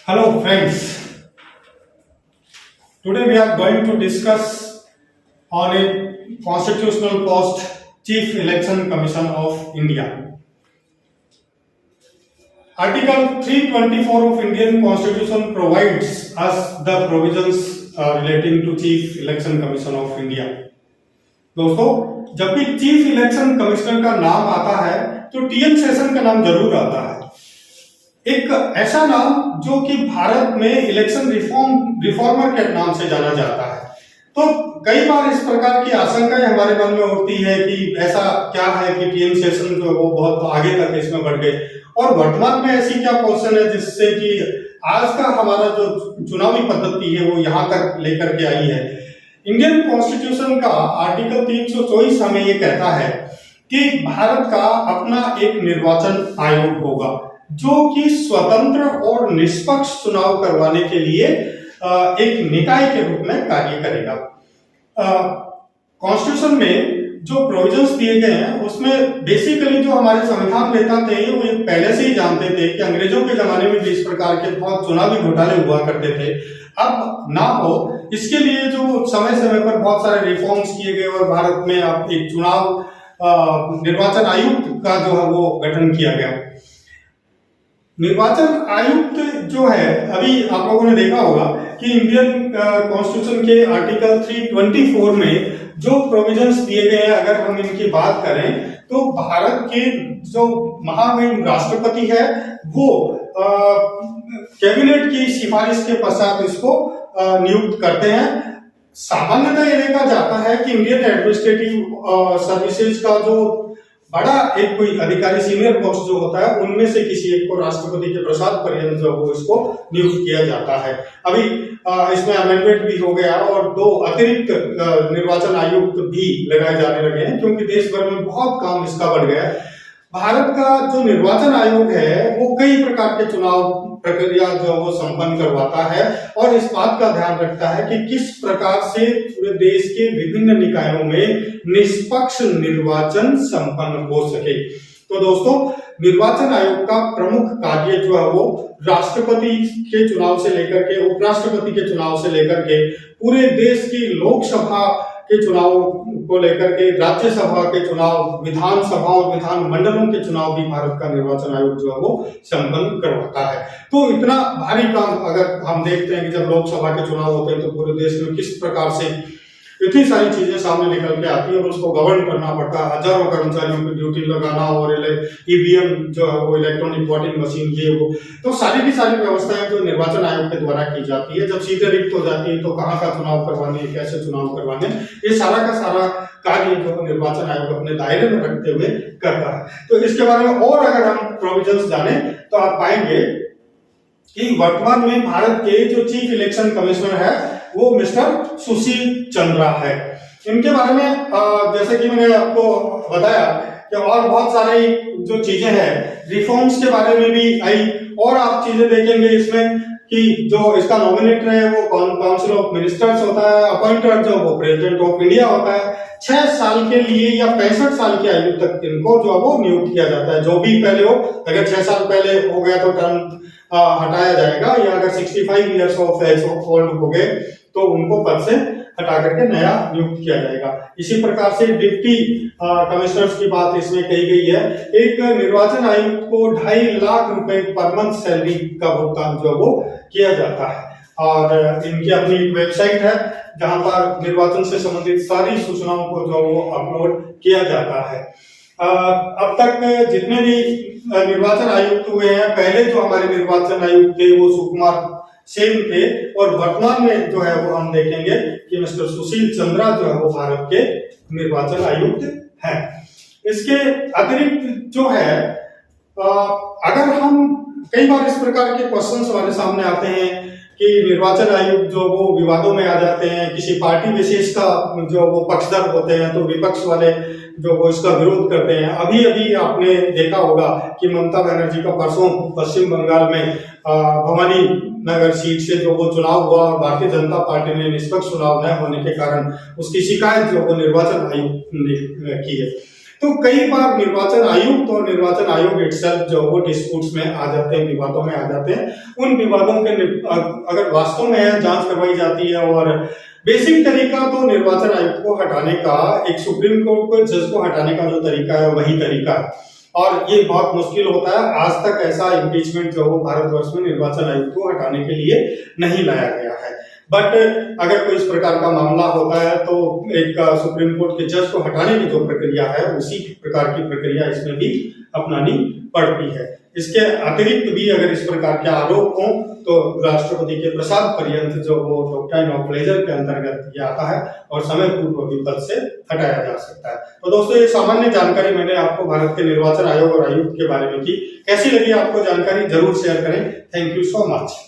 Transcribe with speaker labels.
Speaker 1: Hello friends, today we are going to discuss on a constitutional post Chief Election Commission of India. Article 324 of Indian Constitution provides us the provisions relating to Chief Election Commission of India. दोस्तों, जब भी chief election commissioner का नाम आता है तो TN session का नाम जरूर आता है। एक ऐसा नाम जो कि भारत में इलेक्शन रिफॉर्मर के नाम से जाना जाता है। तो कई बार इस प्रकार की आशंकाएं हमारे मन में उठती है कि ऐसा क्या है कि टीएन सेशन जो है वो बहुत आगे तक इसमें बढ़ गए, और वर्तमान में ऐसी क्या पोजीशन है जिससे कि आज का हमारा जो चुनावी पद्धति है वो यहाँ तक लेकर के आई है। इंडियन कॉन्स्टिट्यूशन का आर्टिकल 324 हमें ये कहता है कि भारत का अपना एक निर्वाचन आयोग होगा जो कि स्वतंत्र और निष्पक्ष चुनाव करवाने के लिए एक निकाय के रूप में कार्य करेगा। कॉन्स्टिट्यूशन में जो प्रोविजंस दिए गए हैं उसमें बेसिकली जो हमारे संविधान नेता थे वो पहले से ही जानते थे कि अंग्रेजों के जमाने में भी इस प्रकार के बहुत चुनावी घोटाले हुआ करते थे, अब ना हो इसके लिए जो समय समय पर बहुत सारे रिफॉर्म्स किए गए और भारत में अब एक चुनाव निर्वाचन आयुक्त का जो है वो गठन किया गया। निर्वाचन आयुक्त जो है, अभी आप लोगों ने देखा होगा कि इंडियन कॉन्स्टिट्यूशन के आर्टिकल 324 में जो प्रोविजंस दिए गए हैं, अगर हम इनकी बात करें तो भारत के जो महामहिम राष्ट्रपति है वो कैबिनेट की सिफारिश के पश्चात इसको नियुक्त करते हैं। सामान्यतः ये देखा जाता है कि इंडियन एडमिनिस्ट्रेटिव सर्विसेज का जो बड़ा एक कोई अधिकारी सीनियर पोस्ट जो होता है उनमें से किसी एक को राष्ट्रपति के प्रसाद पर्यंत जो वो इसको नियुक्त किया जाता है। अभी इसमें अमेंडमेंट भी हो गया और 2 अतिरिक्त निर्वाचन आयुक्त भी लगाए जाने लगे हैं क्योंकि देश भर में बहुत काम इसका बढ़ गया है। भारत का जो निर्वाचन आयोग है वो कई प्रकार के चुनाव प्रक्रिया जो वो संपन्न करवाता है और इस बात का ध्यान रखता है कि किस प्रकार से पूरे देश के विभिन्न निकायों में निष्पक्ष निर्वाचन संपन्न हो सके। तो दोस्तों, निर्वाचन आयोग का प्रमुख कार्य जो है वो राष्ट्रपति के चुनाव से लेकर के उपराष्ट्रपति के चुनाव से लेकर के पूरे देश की लोकसभा के चुनाव को लेकर के राज्यसभा के चुनाव, विधानसभा और विधान मंडलों के चुनाव भी भारत का निर्वाचन आयोग जो है वो संपन्न करवाता है। तो इतना भारी काम अगर हम देखते हैं कि जब लोकसभा के चुनाव होते हैं तो पूरे देश में किस प्रकार से इतनी सारी चीजें सामने निकल के आती है और उसको गवर्न करना पड़ता है, हजारों कर्मचारियों की ड्यूटी लगाना और ईवीएम जो है वो इलेक्ट्रॉनिक वोटिंग मशीन ये वो, तो सारी की सारी व्यवस्थाएं जो निर्वाचन आयोग के द्वारा की जाती है। जब सीटें रिक्त हो जाती है तो कहाँ का चुनाव करवाने, कैसे चुनाव करवाने, ये सारा का सारा कार्य जो निर्वाचन आयोग अपने दायरे में रखते हुए करता है। तो इसके बारे में और अगर हम प्रोविजंस जाने तो आप पाएंगे कि वर्तमान में भारत के जो चीफ इलेक्शन कमिश्नर है वो मिस्टर सुशील चंद्रा है। इनके बारे में जैसे कि मैंने आपको बताया कि और बहुत सारी जो चीजें हैं रिफॉर्म्स के बारे में भी आई, और आप चीजें देखेंगे इसमें कि जो इसका नॉमिनेटर है वो काउंसिल ऑफ मिनिस्टर्स होता है, अपॉइंटर जो वो प्रेसिडेंट ऑफ इंडिया होता है। 6 साल के लिए या 65 साल की आयु तक इनको जो वो नियुक्त किया जाता है। जो भी पहले हो, अगर 6 साल पहले हो गया तो टर्म हटाया जाएगा, या अगर 65 इयर्स ऑफ एज ओल्ड हो गए तो उनको पद से हटा करके नया नियुक्त किया जाएगा। इसी प्रकार से डिप्टी कमिश्नर्स की बात इसमें कही गई है। एक निर्वाचन आयुक्त को 2.5 लाख रुपए पर मंथ सैलरी का भुगतान जो वो किया जाता है और इनकी अपनी एक वेबसाइट है जहां पर निर्वाचन से संबंधित सारी सूचनाओं को जो वो अपलोड किया जाता है। अब तक जितने भी निर्वाचन आयुक्त हुए हैं, पहले जो हमारे निर्वाचन आयुक्त थे वो सुकुमार सेन थे और वर्तमान में जो है वो हम देखेंगे कि मिस्टर सुशील चंद्रा जो है वो भारत के निर्वाचन आयुक्त हैं। इसके अतिरिक्त जो है अगर हम कई बार इस प्रकार के क्वेश्चंस हमारे सामने आते हैं कि निर्वाचन आयुक्त जो वो विवादों में आ जाते हैं, किसी पार्टी विशेष का जो वो पक्षधर होते हैं तो विपक्ष वाले जो वो इसका विरोध करते हैं। अभी अभी आपने देखा होगा कि ममता बनर्जी का परसों पश्चिम बंगाल में भवानी नगर सीट से जो वो चुनाव हुआ, भारतीय जनता पार्टी ने निष्पक्ष चुनाव न होने के कारण उसकी शिकायत जो वो निर्वाचन आयुक्त ने की है। तो कई बार निर्वाचन आयुक्त और निर्वाचन आयोग इटसेल्फ जो वो डिस्प्यूट्स में आ जाते हैं, विवादों में आ जाते हैं। उन विवादों के अगर वास्तव में जांच करवाई जाती है और बेसिक तरीका तो निर्वाचन आयुक्त को हटाने का, एक सुप्रीम कोर्ट को जज को हटाने का जो तरीका है वही तरीका है, और ये बहुत मुश्किल होता है। आज तक ऐसा इम्पीचमेंट जो भारतवर्ष में निर्वाचन आयुक्त को हटाने के लिए नहीं लाया गया है। बट अगर कोई इस प्रकार का मामला होता है तो एक सुप्रीम कोर्ट के जज को हटाने की जो प्रक्रिया है उसी प्रकार की प्रक्रिया इसमें भी अपनानी पड़ती है। इसके अतिरिक्त भी अगर इस प्रकार के आरोप हों तो राष्ट्रपति के प्रसाद पर्यंत जो वो डॉक्ट्राइन ऑफ प्लेजर के अंतर्गत ये आता है और समय पूर्व भी पद से हटाया जा सकता है। तो दोस्तों, ये सामान्य जानकारी मैंने आपको भारत के निर्वाचन आयोग और आयुक्त के बारे में की। कैसी लगी आपको जानकारी, जरूर शेयर करें। Thank you so much.